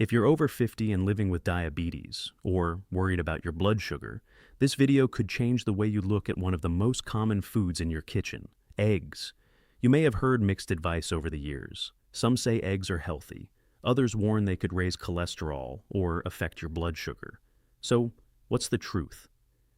If you're over 50 and living with diabetes, or worried about your blood sugar, this video could change the way you look at one of the most common foods in your kitchen, eggs. You may have heard mixed advice over the years. Some say eggs are healthy. Others warn they could raise cholesterol or affect your blood sugar. So, what's the truth?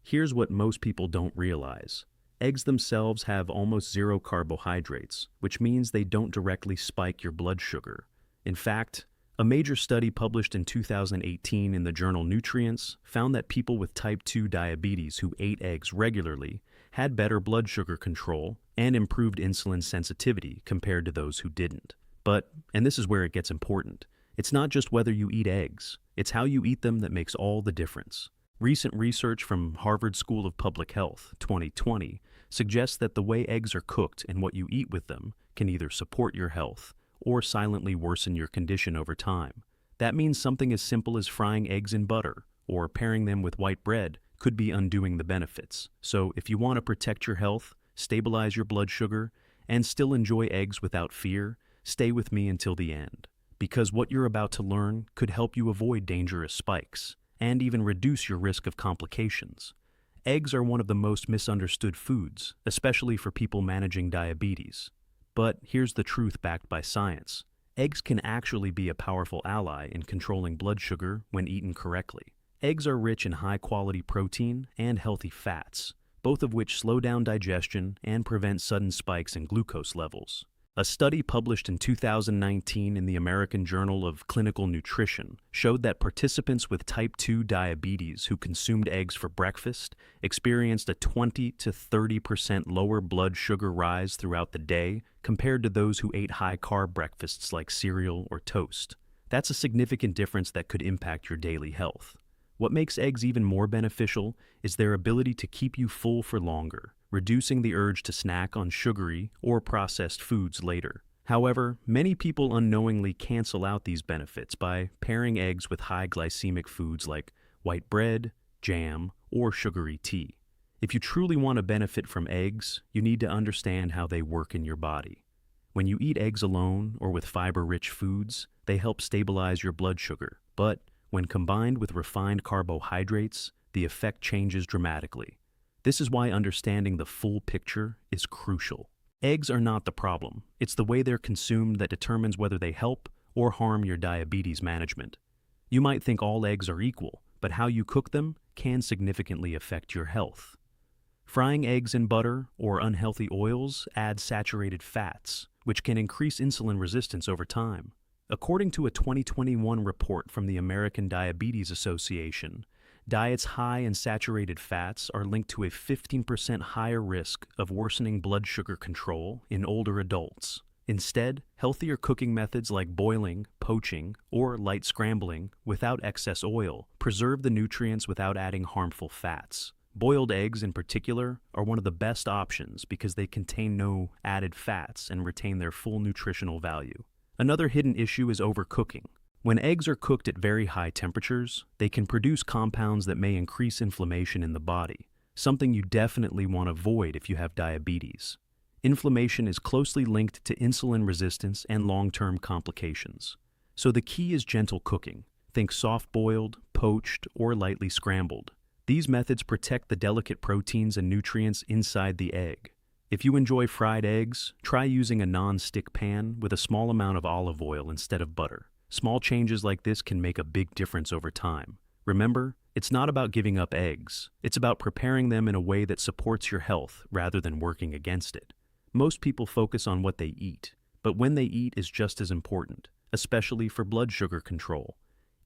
Here's what most people don't realize. Eggs themselves have almost zero carbohydrates, which means they don't directly spike your blood sugar. In fact, a major study published in 2018 in the journal Nutrients found that people with type 2 diabetes who ate eggs regularly had better blood sugar control and improved insulin sensitivity compared to those who didn't. But, and this is where it gets important, it's not just whether you eat eggs, it's how you eat them that makes all the difference. Recent research from Harvard School of Public Health, 2020, suggests that the way eggs are cooked and what you eat with them can either support your health or silently worsen your condition over time. That means something as simple as frying eggs in butter or pairing them with white bread could be undoing the benefits. So if you want to protect your health, stabilize your blood sugar, and still enjoy eggs without fear, stay with me until the end. Because what you're about to learn could help you avoid dangerous spikes and even reduce your risk of complications. Eggs are one of the most misunderstood foods, especially for people managing diabetes. But here's the truth backed by science. Eggs can actually be a powerful ally in controlling blood sugar when eaten correctly. Eggs are rich in high-quality protein and healthy fats, both of which slow down digestion and prevent sudden spikes in glucose levels. A study published in 2019 in the American Journal of Clinical Nutrition showed that participants with type 2 diabetes who consumed eggs for breakfast experienced a 20 to 30% lower blood sugar rise throughout the day compared to those who ate high-carb breakfasts like cereal or toast. That's a significant difference that could impact your daily health. What makes eggs even more beneficial is their ability to keep you full for longer, reducing the urge to snack on sugary or processed foods later. However, many people unknowingly cancel out these benefits by pairing eggs with high glycemic foods like white bread, jam, or sugary tea. If you truly want to benefit from eggs, you need to understand how they work in your body. When you eat eggs alone or with fiber-rich foods, they help stabilize your blood sugar. But when combined with refined carbohydrates, the effect changes dramatically. This is why understanding the full picture is crucial. Eggs are not the problem. It's the way they're consumed that determines whether they help or harm your diabetes management. You might think all eggs are equal, but how you cook them can significantly affect your health. Frying eggs in butter or unhealthy oils adds saturated fats, which can increase insulin resistance over time. According to a 2021 report from the American Diabetes Association, diets high in saturated fats are linked to a 15% higher risk of worsening blood sugar control in older adults. Instead, healthier cooking methods like boiling, poaching, or light scrambling without excess oil preserve the nutrients without adding harmful fats. Boiled eggs in particular are one of the best options because they contain no added fats and retain their full nutritional value. Another hidden issue is overcooking. When eggs are cooked at very high temperatures, they can produce compounds that may increase inflammation in the body, something you definitely want to avoid if you have diabetes. Inflammation is closely linked to insulin resistance and long-term complications. So the key is gentle cooking. Think soft-boiled, poached, or lightly scrambled. These methods protect the delicate proteins and nutrients inside the egg. If you enjoy fried eggs, try using a non-stick pan with a small amount of olive oil instead of butter. Small changes like this can make a big difference over time. Remember, it's not about giving up eggs. It's about preparing them in a way that supports your health rather than working against it. Most people focus on what they eat, but when they eat is just as important, especially for blood sugar control.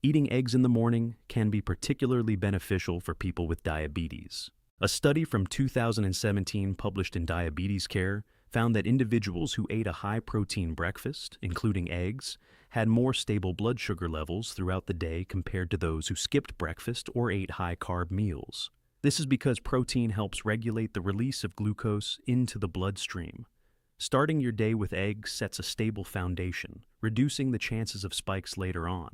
Eating eggs in the morning can be particularly beneficial for people with diabetes. A study from 2017 published in Diabetes Care found that individuals who ate a high-protein breakfast, including eggs, had more stable blood sugar levels throughout the day compared to those who skipped breakfast or ate high-carb meals. This is because protein helps regulate the release of glucose into the bloodstream. Starting your day with eggs sets a stable foundation, reducing the chances of spikes later on.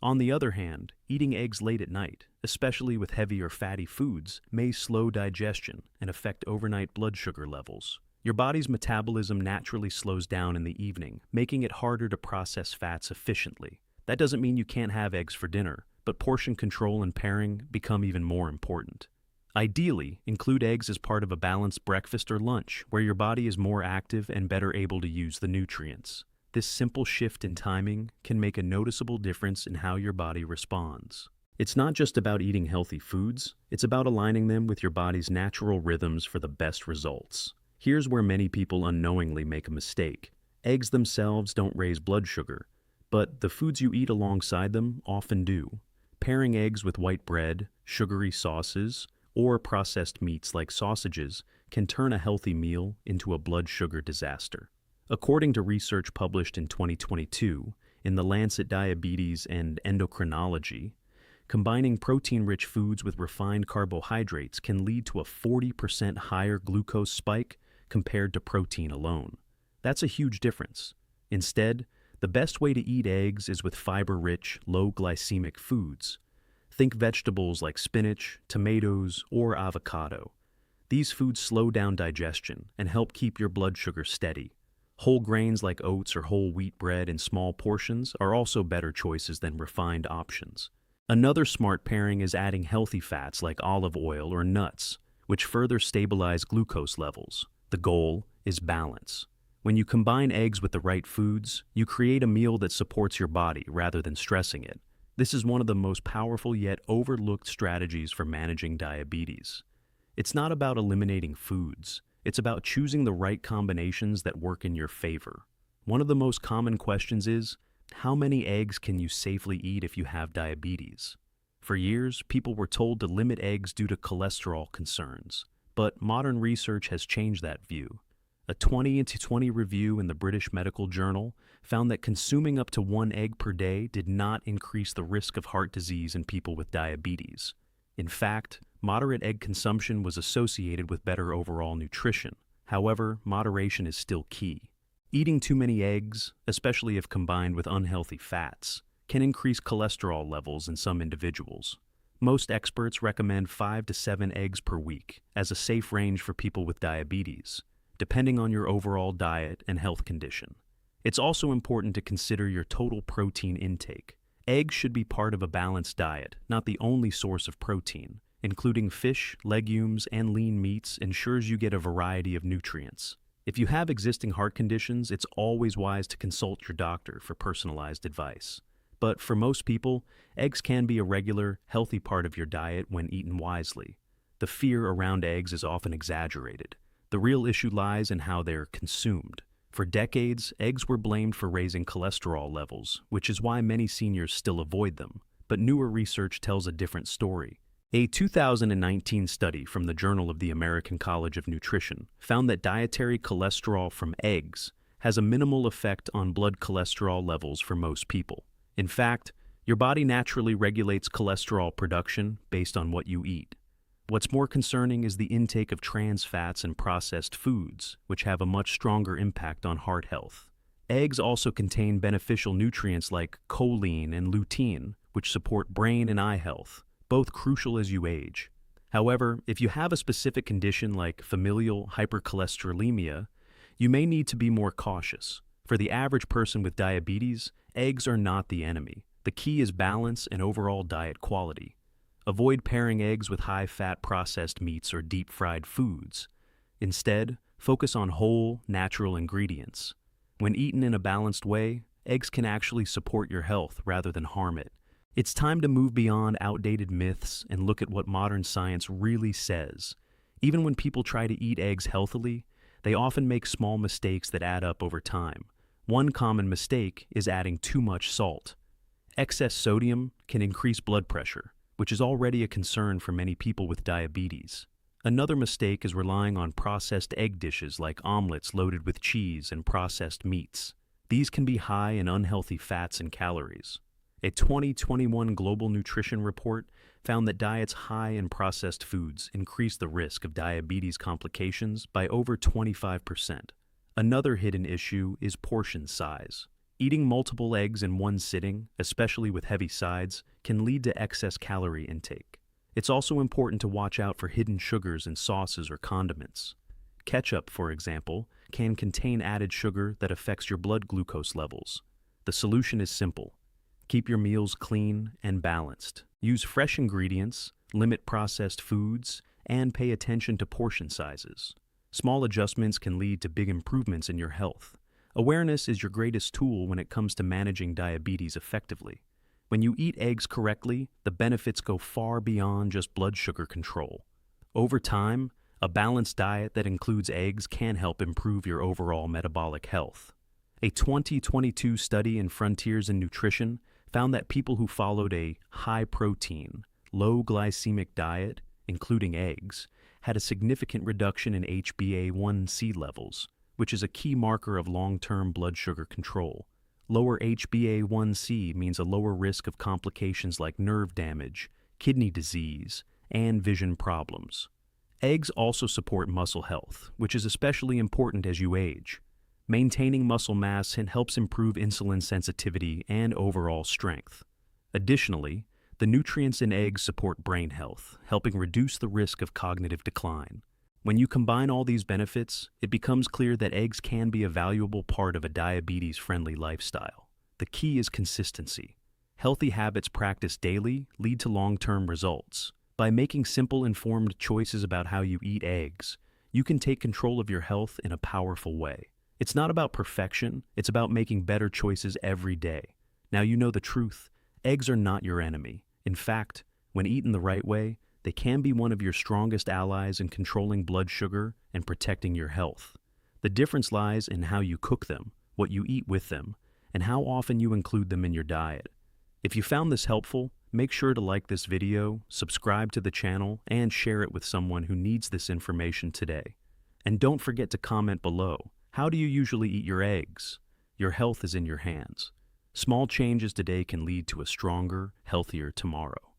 On the other hand, eating eggs late at night, especially with heavy or fatty foods, may slow digestion and affect overnight blood sugar levels. Your body's metabolism naturally slows down in the evening, making it harder to process fats efficiently. That doesn't mean you can't have eggs for dinner, but portion control and pairing become even more important. Ideally, include eggs as part of a balanced breakfast or lunch where your body is more active and better able to use the nutrients. This simple shift in timing can make a noticeable difference in how your body responds. It's not just about eating healthy foods, it's about aligning them with your body's natural rhythms for the best results. Here's where many people unknowingly make a mistake. Eggs themselves don't raise blood sugar, but the foods you eat alongside them often do. Pairing eggs with white bread, sugary sauces, or processed meats like sausages can turn a healthy meal into a blood sugar disaster. According to research published in 2022 in the Lancet Diabetes and Endocrinology, combining protein-rich foods with refined carbohydrates can lead to a 40% higher glucose spike compared to protein alone. That's a huge difference. Instead, the best way to eat eggs is with fiber-rich, low-glycemic foods. Think vegetables like spinach, tomatoes, or avocado. These foods slow down digestion and help keep your blood sugar steady. Whole grains like oats or whole wheat bread in small portions are also better choices than refined options. Another smart pairing is adding healthy fats like olive oil or nuts, which further stabilize glucose levels. The goal is balance. When you combine eggs with the right foods, you create a meal that supports your body rather than stressing it. This is one of the most powerful yet overlooked strategies for managing diabetes. It's not about eliminating foods. It's about choosing the right combinations that work in your favor. One of the most common questions is, how many eggs can you safely eat if you have diabetes? For years, people were told to limit eggs due to cholesterol concerns, but modern research has changed that view. A 2020 review in the British Medical Journal found that consuming up to 1 egg per day did not increase the risk of heart disease in people with diabetes. In fact, moderate egg consumption was associated with better overall nutrition. However, moderation is still key. Eating too many eggs, especially if combined with unhealthy fats, can increase cholesterol levels in some individuals. Most experts recommend 5 to 7 eggs per week as a safe range for people with diabetes, depending on your overall diet and health condition. It's also important to consider your total protein intake. Eggs should be part of a balanced diet, not the only source of protein. Including fish, legumes, and lean meats ensures you get a variety of nutrients. If you have existing heart conditions, it's always wise to consult your doctor for personalized advice. But for most people, eggs can be a regular, healthy part of your diet when eaten wisely. The fear around eggs is often exaggerated. The real issue lies in how they're consumed. For decades, eggs were blamed for raising cholesterol levels, which is why many seniors still avoid them. But newer research tells a different story. A 2019 study from the Journal of the American College of Nutrition found that dietary cholesterol from eggs has a minimal effect on blood cholesterol levels for most people. In fact, your body naturally regulates cholesterol production based on what you eat. What's more concerning is the intake of trans fats and processed foods, which have a much stronger impact on heart health. Eggs also contain beneficial nutrients like choline and lutein, which support brain and eye health, both crucial as you age. However, if you have a specific condition like familial hypercholesterolemia, you may need to be more cautious. For the average person with diabetes, eggs are not the enemy. The key is balance and overall diet quality. Avoid pairing eggs with high-fat processed meats or deep-fried foods. Instead, focus on whole, natural ingredients. When eaten in a balanced way, eggs can actually support your health rather than harm it. It's time to move beyond outdated myths and look at what modern science really says. Even when people try to eat eggs healthily, they often make small mistakes that add up over time. One common mistake is adding too much salt. Excess sodium can increase blood pressure, which is already a concern for many people with diabetes. Another mistake is relying on processed egg dishes like omelets loaded with cheese and processed meats. These can be high in unhealthy fats and calories. A 2021 Global Nutrition Report found that diets high in processed foods increase the risk of diabetes complications by over 25%. Another hidden issue is portion size. Eating multiple eggs in one sitting, especially with heavy sides, can lead to excess calorie intake. It's also important to watch out for hidden sugars in sauces or condiments. Ketchup, for example, can contain added sugar that affects your blood glucose levels. The solution is simple. Keep your meals clean and balanced. Use fresh ingredients, limit processed foods, and pay attention to portion sizes. Small adjustments can lead to big improvements in your health. Awareness is your greatest tool when it comes to managing diabetes effectively. When you eat eggs correctly, the benefits go far beyond just blood sugar control. Over time, a balanced diet that includes eggs can help improve your overall metabolic health. A 2022 study in Frontiers in Nutrition found that people who followed a high-protein, low-glycemic diet, including eggs, had a significant reduction in HbA1c levels, which is a key marker of long-term blood sugar control. Lower HbA1c means a lower risk of complications like nerve damage, kidney disease, and vision problems. Eggs also support muscle health, which is especially important as you age. Maintaining muscle mass helps improve insulin sensitivity and overall strength. Additionally, the nutrients in eggs support brain health, helping reduce the risk of cognitive decline. When you combine all these benefits, it becomes clear that eggs can be a valuable part of a diabetes-friendly lifestyle. The key is consistency. Healthy habits practiced daily lead to long-term results. By making simple, informed choices about how you eat eggs, you can take control of your health in a powerful way. It's not about perfection, it's about making better choices every day. Now you know the truth. Eggs are not your enemy. In fact, when eaten the right way, they can be one of your strongest allies in controlling blood sugar and protecting your health. The difference lies in how you cook them, what you eat with them, and how often you include them in your diet. If you found this helpful, make sure to like this video, subscribe to the channel, and share it with someone who needs this information today. And don't forget to comment below. How do you usually eat your eggs? Your health is in your hands. Small changes today can lead to a stronger, healthier tomorrow.